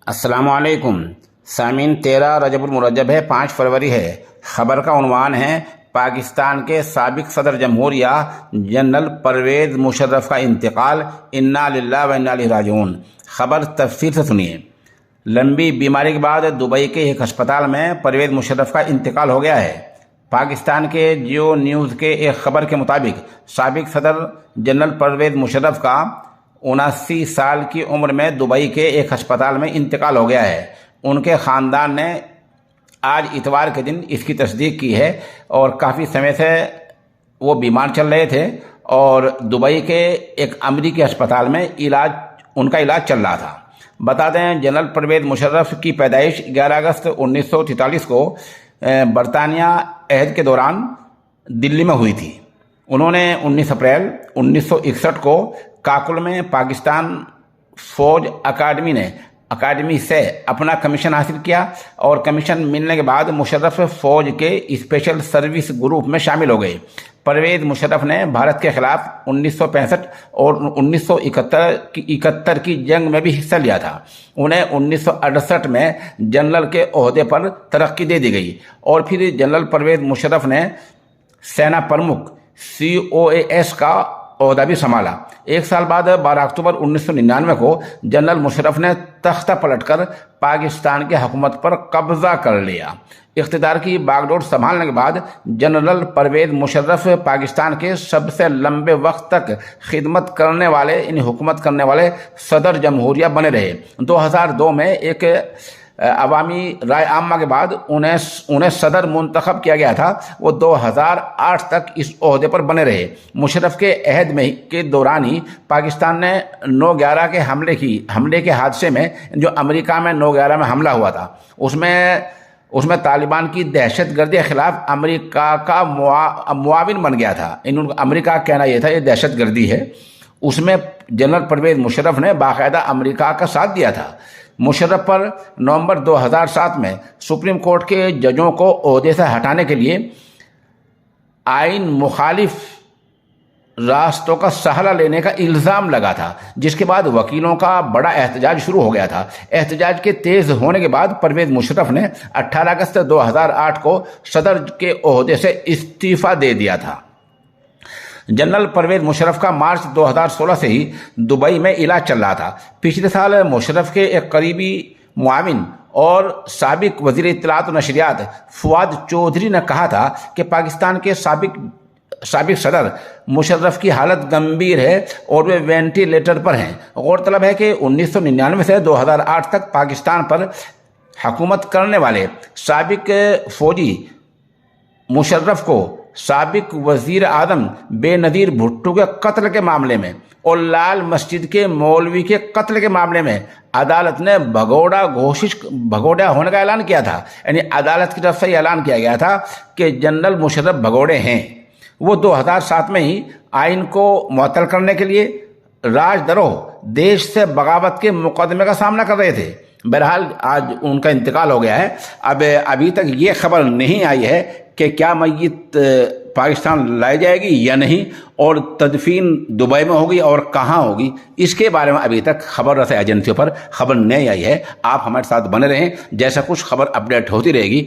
السلام علیکم سامعین، 13 رجب المرجب ہے، 5 فروری ہے۔ خبر کا عنوان ہے پاکستان کے سابق صدر جمہوریہ جنرل پرویز مشرف کا انتقال، انا للہ و انا الیہ راجعون۔ خبر تفصیل سے سنیے۔ لمبی بیماری کے بعد دبئی کے ایک ہسپتال میں پرویز مشرف کا انتقال ہو گیا ہے۔ پاکستان کے جیو نیوز کے ایک خبر کے مطابق سابق صدر جنرل پرویز مشرف کا 79 سال کی عمر میں دبئی کے ایک ہسپتال میں انتقال ہو گیا ہے۔ ان کے خاندان نے آج اتوار کے دن اس کی تصدیق کی ہے اور کافی سمے سے وہ بیمار چل رہے تھے اور دبئی کے ایک امریکی ہسپتال میں ان کا علاج چل رہا تھا۔ بتا دیں، جنرل پرویز مشرف کی پیدائش 11 اگست 1943 کو برطانیہ عہد کے دوران دلی میں ہوئی تھی۔ انہوں نے 19 اپریل 1961 کو کاکل میں پاکستان فوج اکیڈمی سے اپنا کمیشن حاصل کیا اور کمیشن ملنے کے بعد مشرف فوج کے اسپیشل سروس گروپ میں شامل ہو گئے۔ پرویز مشرف نے بھارت کے خلاف 1965 اور 1971 کی جنگ میں بھی حصہ لیا تھا۔ انہیں 1968 میں جنرل کے عہدے پر ترقی دے دی گئی اور پھر جنرل پرویز مشرف نے سینا پرمکھ COAS کا عہدہ بھی سنبھالا۔ ایک سال بعد 12 اکتوبر 1999 کو جنرل مشرف نے تختہ پلٹ کر پاکستان کی حکومت پر قبضہ کر لیا۔ اقتدار کی باغ ڈور سنبھالنے کے بعد جنرل پرویز مشرف پاکستان کے سب سے لمبے وقت تک حکومت کرنے والے صدر جمہوریہ بنے رہے۔ 2002 میں ایک عوامی رائے عامہ کے بعد انہیں صدر منتخب کیا گیا تھا۔ وہ 2008 تک اس عہدے پر بنے رہے۔ مشرف کے عہد میں کے دوران ہی پاکستان نے 9/11 کے حملے کے حادثے میں، جو امریکہ میں 9/11 میں حملہ ہوا تھا، اس میں طالبان کی دہشت گردی کے خلاف امریکہ کا معاون بن گیا تھا۔ امریکہ کا کہنا یہ تھا یہ دہشت گردی ہے۔ اس میں جنرل پرویز مشرف نے باقاعدہ امریکہ کا ساتھ دیا تھا۔ مشرف پر نومبر 2007 میں سپریم کورٹ کے ججوں کو عہدے سے ہٹانے کے لیے آئین مخالف راستوں کا سہارا لینے کا الزام لگا تھا، جس کے بعد وکیلوں کا بڑا احتجاج شروع ہو گیا تھا۔ احتجاج کے تیز ہونے کے بعد پرویز مشرف نے 18 اگست 2008 کو صدر کے عہدے سے استعفیٰ دے دیا تھا۔ جنرل پرویز مشرف کا مارچ 2016 سے ہی دبئی میں علاج چل رہا تھا۔ پچھلے سال مشرف کے ایک قریبی معاون اور سابق وزیر اطلاعات و نشریات فواد چودھری نے کہا تھا کہ پاکستان کے سابق صدر مشرف کی حالت گمبھیر ہے اور وہ وینٹی لیٹر پر ہیں۔ غورطلب ہے کہ 1999 سے 2008 تک پاکستان پر حکومت کرنے والے سابق فوجی مشرف کو سابق وزیر اعظم بے نظیر بھٹو کے قتل کے معاملے میں اور لال مسجد کے مولوی کے قتل کے معاملے میں عدالت نے بھگوڑا ہونے کا اعلان کیا تھا۔ یعنی عدالت کی طرف سے یہ اعلان کیا گیا تھا کہ جنرل مشرف بھگوڑے ہیں۔ وہ 2007 میں ہی آئین کو معطل کرنے کے لیے راج دروہ، دیش سے بغاوت کے مقدمے کا سامنا کر رہے تھے۔ بہرحال آج ان کا انتقال ہو گیا ہے۔ ابھی تک یہ خبر نہیں آئی ہے کہ کیا میت پاکستان لائی جائے گی یا نہیں، اور تدفین دبئی میں ہوگی اور کہاں ہوگی، اس کے بارے میں ابھی تک خبر رسائی ایجنسیوں پر خبر نہیں آئی ہے۔ آپ ہمارے ساتھ بنے رہیں، جیسا کچھ خبر اپڈیٹ ہوتی رہے گی